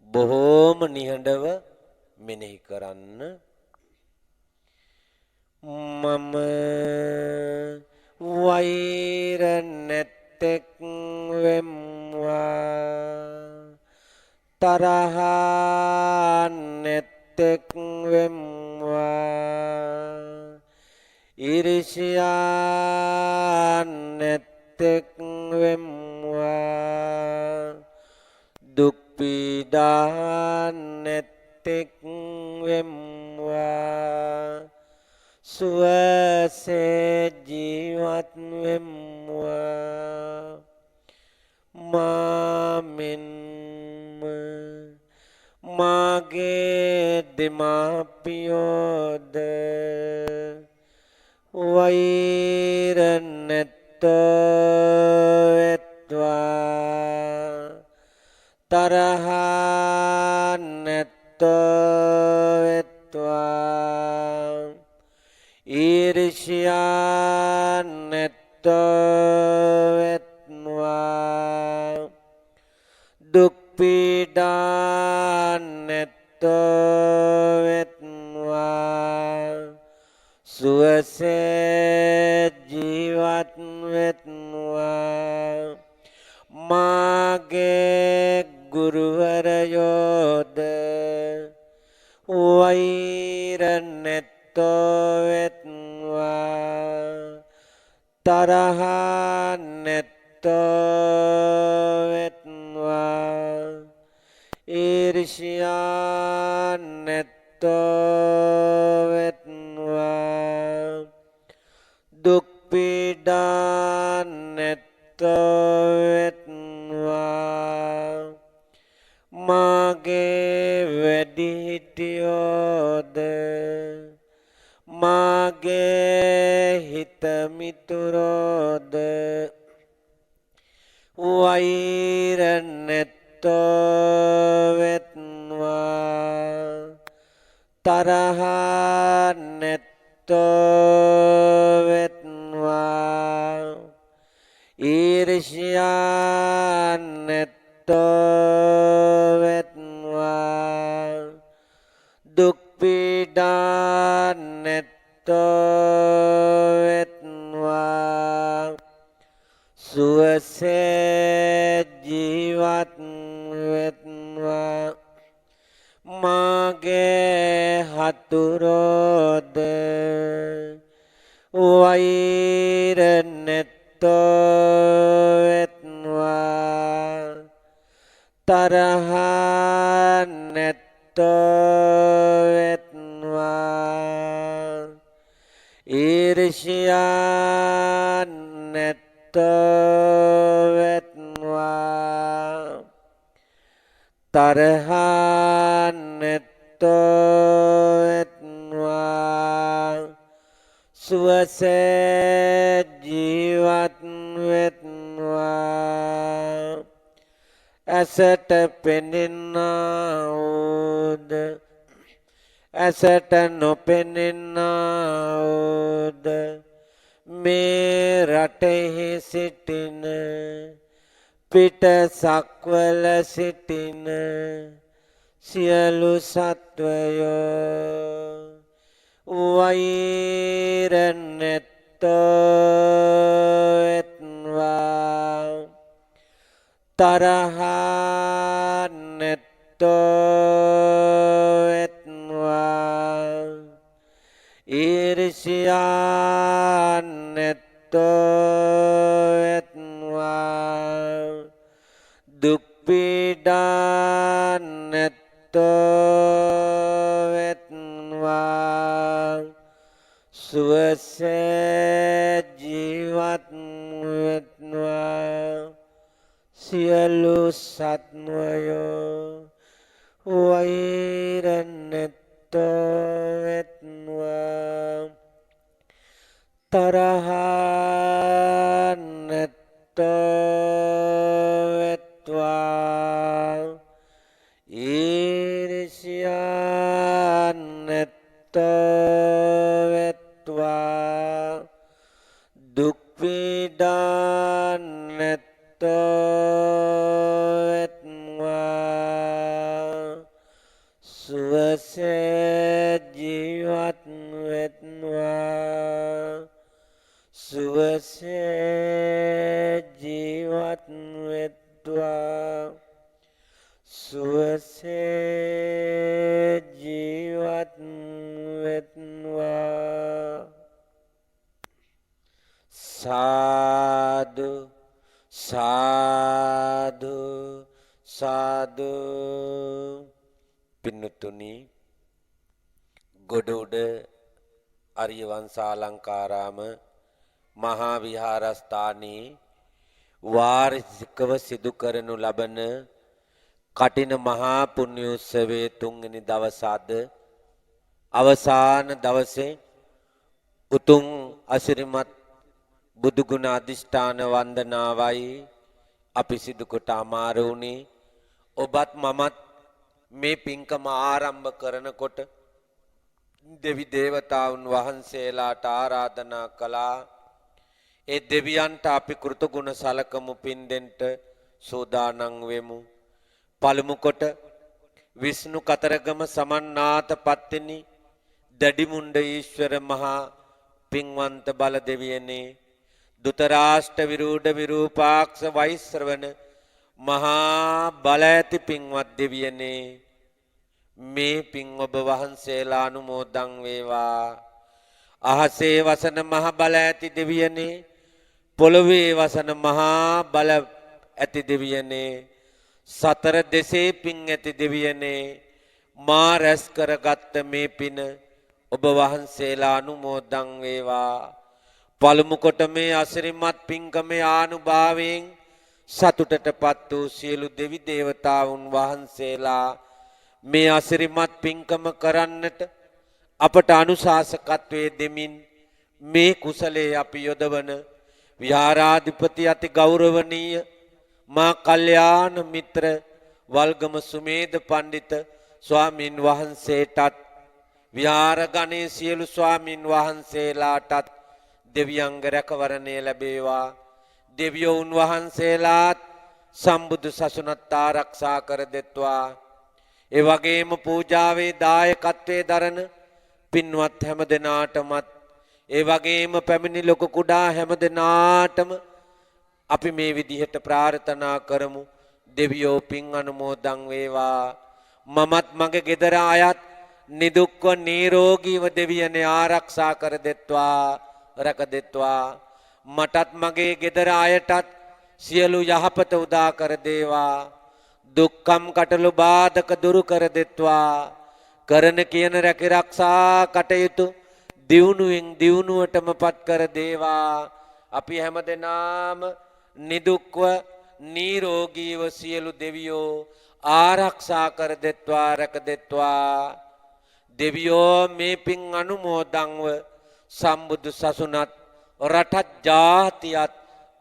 A: බොහෝම නිහඬව මෙනෙහි කරන්න. මම වෛර නැත්තෙක් වෙම්වා තරහ නැත්තෙක් වෙම්වා ඊර්ෂ්‍යා නැත්තෙක් වෙම්වා දුක් පීඩා නැත්තෙක් වෙම්වා සුවසේ ජීවත් වෙම්වා මාමින්ම මාගේ දෙමාපියෝද වෛර නැත්තෝ වෙත්වා තරහ නැත්තෝ වෙත්වා ඊර්ෂ්‍යා නැත්තෝ වෙත්වා දුක් පීඩා නැත්තෝ වෙත්වා සුවසේ ජීවත් වෙත්වා මාගේ ගුරුවරයෝද වෛර නැත්තෝ වෙත්වා තරහ නැත්තෝ වෙත්වා ඊර්ෂ්‍යා නැත්තෝ වෙත්වා දුක් පීඩා නැත්තෝ වෙත්වා මාගේ වැඩිහිටියෝද මාගේ හිත මිතුරෝද වෛර නැත්තෝ වෙත්වා තරහ නැත්තෝ වෙත්වා ඊර්ෂ්‍යා නැත්තෝ වෙත්වා දුක් පීඩා නැත්තෝ වෙත්වා සුවසේ ජීවත් වෙත්වා මාගේ හතුරෝද වෛර නැත්තෝ වෙත්වා තරහ නැත්තෝ වෙත්වා ඊර්ෂ්‍යා නැත්තෝ වෙත්වා තරහ නැත්තෝ වෙත්වා සුවසේ ජීවත් වෙත්වා ඇසට පෙනෙන්නා වූද ඇසට නොපෙනෙන්නා වූද මේ රටෙහි සිටින පිට සක්වල සිටින සියලු සත්වයෝ වෛර නැත්තෝ වෙත්වා තරහ නැත්තෝ වෙත්වා ඊර්ෂ්‍යා නැත්තෝ වෙත්වා දුක් පීඩා නැත්තෝ වෙත්වා සුවසේ ජීවත් වෙත්වා සියලු සත්වයෝ වෛර නැත්තෝ වෙත්වා තරහ නැත්තෝ දුක් පීඩා නැත්තෝ වෙත්වා සුවසේ ජීවත් වෙත්වා සුවසේ ජීවත් වෙත්වා සුවසේ ජීවත් වෙත්වා සාදු සාදු සාදු. පින්නතුනි, ගොඩ අරිය වංශාලංකාරාම මහා විහාරස්ථානයේ වාර්ෂිකව සිදු කරනු ලබන කටින මහා පුණ්‍ය උත්සවයේ 3 වෙනි දවස අද අවසාන දවසේ උතුම් අසිරිමත් බුදුගුණ අධිෂ්ඨාන වන්දනාවයි අපි සිදු කොට අමාරු වුණේ. ඔබත් මමත් මේ පින්කම ආරම්භ කරනකොට දෙවි දේවතාවුන් වහන්සේලාට ආරාධනා කළා. ඒ දෙවියන්ට අපි කෘතගුණ සලකමු, පින් දෙන්නට සෝදානම් වෙමු. පළමු කොට විෂ්ණු කතරගම සමන්නාත පත්තිනි දඩිමුණ්ඩ ඊශ්වර මහා පින්වන්ත බල දෙවියනේ, දුතරාෂ්ට විරූඪ විරූපාක්ෂ වෛශ්‍රවණ මහා බල ඇති පින්වත් දෙවියනේ, මේ පින් ඔබ වහන්සේලා අනුමෝදන් වේවා. අහසේ වසන මහ බල ඇති දෙවියනේ, පොළොවේ වසන මහා බල ඇති දෙවියනේ, සතර දෙසේ පින් ඇති දෙවියනේ, මා රැස් කරගත්ත මේ පින ඔබ වහන්සේලා අනුමෝදන් වේවා. පළමු කොට මේ අසිරිමත් පින්කමේ ආනුභාවයෙන් සතුටටපත් වූ සියලු දෙවි දේවතාවුන් වහන්සේලා මේ අසිරිමත් පින්කම කරන්නට අපට අනුශාසකත්වයේ දෙමින් මේ කුසලයේ අපි යොදවන විහාරාධිපති අති ගෞරවනීය මා කල්යාණ මිත්‍ර වල්ගම සුමේද පණ්ඩිත ස්වාමින් වහන්සේටත් විහාර ගණයේ සියලු ස්වාමින් වහන්සේලාටත් දෙවියන්ග රැකවරණය ලැබේවා. දෙවියෝ උන්වහන්සේලාත් සම්බුදු සසුනත් ආරක්ෂා කර දෙත්වා. ඒ වගේම පූජාවේ දායකත්වයේ දරන පින්වත් හැම දෙනාටමත්, ඒ වගේම පැමිණි ලොකු කුඩා හැම දෙනාටම අපි මේ විදිහට ප්‍රාර්ථනා කරමු. දෙවියෝ පින් අනුමෝදන් වේවා. මමත් මගේ ගෙදර අයත් නිදුක්ව නිරෝගීව දෙවියනේ ආරක්ෂා කර දෙත්වා, රැක දෙත්වා. මටත් මගේ ගෙදර අයටත් සියලු යහපත උදා කර දේවා. දුක්ඛම් කටළු බාධක දුරු කර දෙත්වා. කරන කියන රැකිරක්ෂා කටයුතු දියුණුවෙන් දියුණුවටම පත් කර දේවා. අපි හැමදෙනාම නිදුක්ව නිරෝගීව සියලු දෙවියෝ ආරක්ෂා කර දෙත්වා, රැක දෙත්වා. දෙවියෝ මේ පින් අනුමෝදන්ව සම්බුදු සසුනත් රටත් ජාතියත්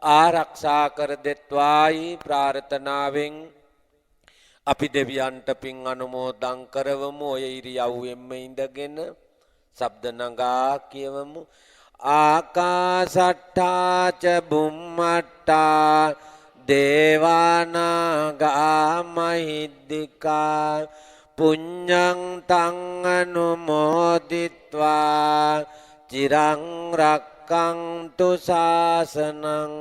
A: ආරක්ෂා කර දෙත්වායි ප්‍රාර්ථනාවෙන් අපි දෙවියන්ට පින් අනුමෝදන් කරවමු. ඔය ඉරියව්වෙන්ම ඉඳගෙන ශබ්ද නගා කියවමු. ආකාසට්ටා ච බුම්මට්ටා දේවානාගා මහිද්దికා පුඤ්ඤං තං අනුමෝදිත්වා චිරං රක්ඛන්තු ශාසනං.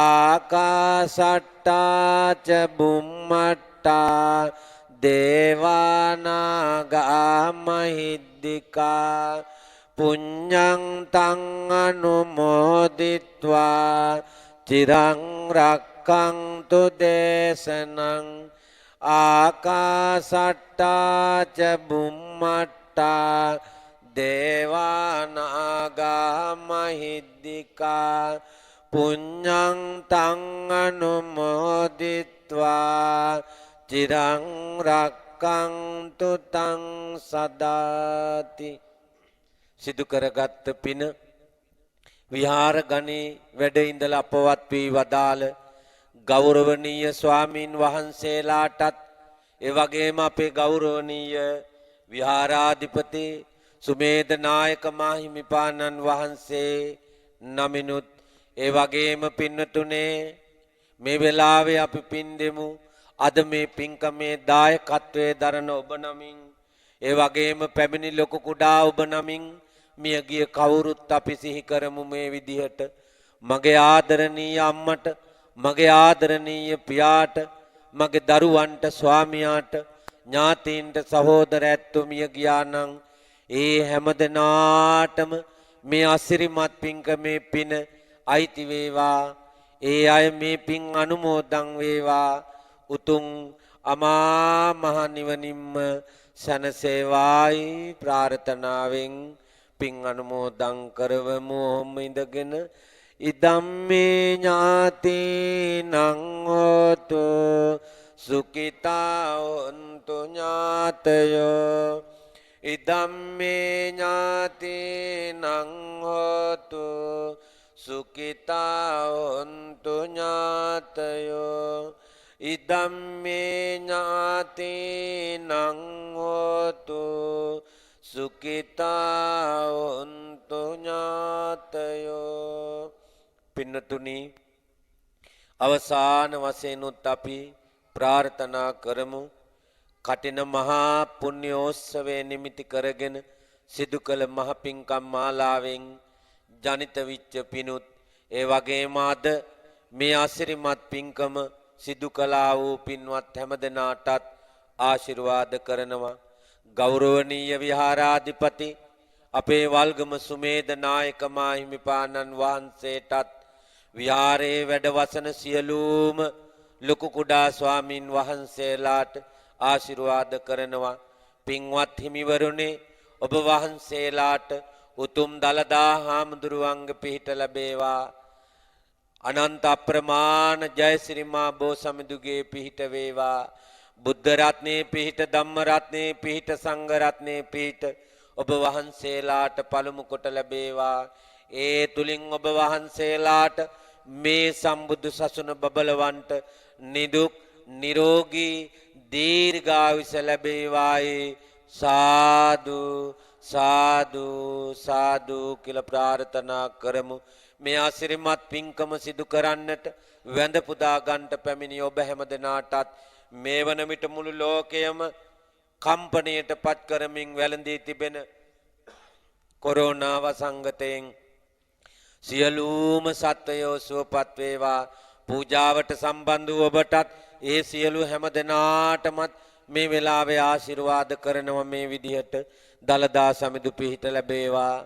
A: ආකාසට්ටා ච බුම්මට්ටා දේවානාගා මහිද්దికා පුඤ්ඤං තං අනුමෝදිත්වා චිරං රක්ඛන්තු දේශනං. ආකාසට්ටා ච බුම්මට්ටා දේවානාගා මහිද්దికා පුඤ්ඤං තං අනුමෝදිත්වා චිරං රක්ඛන්තු තං සදාති. සිදු කරගත් පින විහාර ගණේ වැඩ ඉඳලා අපවත් වී වදාළ ගෞරවනීය ස්වාමින් වහන්සේලාටත්, ඒ වගේම අපේ ගෞරවනීය විහාරාධිපති සුමේද නායක මාහිමිපාණන් වහන්සේ නමිනුත් ඒ වගේම පින්නතුනේ මේ වෙලාවේ අපි පින් දෙමු. අද මේ පින්කමේ දායකත්වයේ දරන ඔබ නමින් ඒ වගේම පැමිණි ලොකු කුඩා ඔබ නමින් මියගිය කවුරුත් අපි සිහි කරමු මේ විදිහට. මගේ ආදරණීය අම්මට, මගේ ආදරණීය පියාට, මගේ දරුවන්ට, ස්වාමියාට, ඥාතීන්ට, සහෝදරයන්ට මිය ගියා නම් ඒ හැමදෙනාටම මේ අසිරිමත් පින්කමේ පින අයිති වේවා. ඒ අය මේ පින් අනුමෝදන් වේවා. උතුම් අමා මහ නිවනින්ම සැනසේවායි ප්‍රාර්ථනාවෙන් පින් අනුමෝදන් කරවමු. ඔහොම ඉඳගෙන ඉදම්මේ ඥාතිනං හෝතු සුඛිතා හොන්තු ඥාතයෝ. ඉදම්මේ ඥාතිනං හෝතු සුඛිතා හොන්තු ඥාතයෝ. ඉදම්මේ ඥාතිනං හෝතු සුඛිතා හොන්තු ඥාතයෝ. පින්නතුනි, අවසාන වශයෙන්ුත් අපි ප්‍රාර්ථනා කරමු. කටින මහා පුණ්‍යෝත්සවයේ නිමිති කරගෙන සිදු කළ මහ පින්කම් මාලාවෙන් ජනිත විච්ච පිණුත් ඒ වගේම අද මේ ආශිර්වාද පින්කම සිදු කළා වූ පින්වත් හැමදෙනාටත් ආශිර්වාද කරනවා. ගෞරවනීය විහාරාධිපති අපේ වල්ගම සුමේද නායක මාහිමිපාණන් වහන්සේටත් විහාරයේ වැඩවසන සියලුම ලොකු කුඩා ස්වාමින් වහන්සේලාට ආශිර්වාද කරනවා. පින්වත් හිමිවරුනේ, ඔබ වහන්සේලාට උතුම් දලදා හාමුදුරුවන්ගේ පිහිට ලැබේවා. අනන්ත අප්‍රමාණ ජයසිරිමා බෝසමිඳුගේ පිහිට වේවා. බුද්ධ රත්නේ පිහිට, ධම්ම රත්නේ පිහිට, සංඝ රත්නේ පිහිට ඔබ වහන්සේලාට පළමු කොට ලැබේවා. ඒ තුලින් ඔබ වහන්සේලාට මේ සම්බුදු සසුන බබලවන්ට නිදුක් නිරෝගී දීර්ඝායුෂ ලැබේවායි. සාදු සාදු සාදු කියලා ප්‍රාර්ථනා කරමු. මේ ආශිර්වාද පින්කම සිදු කරන්නට වැඳ පුදා ගන්නට පැමිණි ඔබ හැම දෙනාටත් මේ වන විට මුළු ලෝකයම කම්පණයට පත් කරමින් වැළඳී තිබෙන කොරෝනා වසංගතයෙන් සියලුම සත්වයෝ සුවපත් වේවා. පූජාවට සම්බන්ධ වූ ඔබටත් ඒ සියලු හැම දෙනාටමත් මේ වෙලාවේ ආශිර්වාද කරනවා. මේ විදිහට දලදා සමිඳු පිහිට ලැබේවා.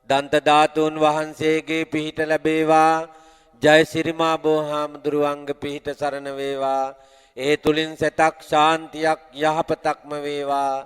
A: දන්ත ධාතුන් වහන්සේගේ පිහිට ලැබේවා. ජයසිරිමා බෝහාමුදුරුවන්ගේ පිහිට සරණ වේවා. ඒ තුලින් සතක් ශාන්තියක් යහපතක්ම වේවා.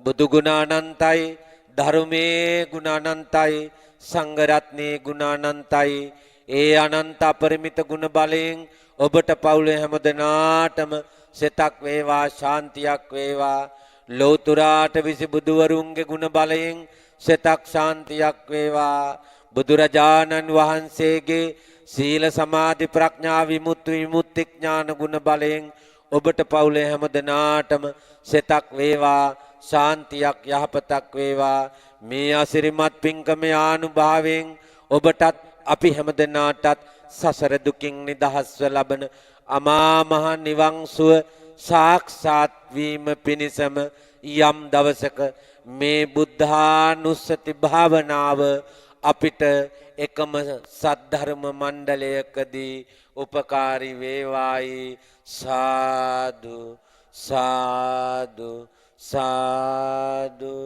A: බුදු ගුණ අනන්තයි, ධර්මයේ ගුණ අනන්තයි, සංඝ රත්නයේ ගුණ අනන්තයි. ඒ අනන්ත අපරිමිත ගුණ බලයෙන් ඔබට පවුලේ හැමදෙනාටම සතක් වේවා, ශාන්තියක් වේවා. ලෝතුරාට විසි බුදුවරුන්ගේ ගුණ බලයෙන් සතක් ශාන්තියක් වේවා. බුදුරජාණන් වහන්සේගේ සීල සමාධි ප්‍රඥා විමුක්ති විමුක්ති ඥාන ගුණ බලයෙන් ඔබට පවුලේ හැමදෙනාටම සතක් වේවා, ශාන්තියක් යහපතක් වේවා. මේ ආශිර්වාද පින්කමේ ආනුභාවයෙන් ඔබටත් අපි හැමදෙනාටත් සසර දුකින් නිදහස්ව ලබන අමා මහ නිවන් සුව සාක්ෂාත් වීම පිණිසම යම් දවසක මේ බුද්ධානුස්සති භාවනාව අපිට එකම සද්ධර්ම මණ්ඩලයකදී උපකාරී වේවායි. සාදු සාදු සාදු.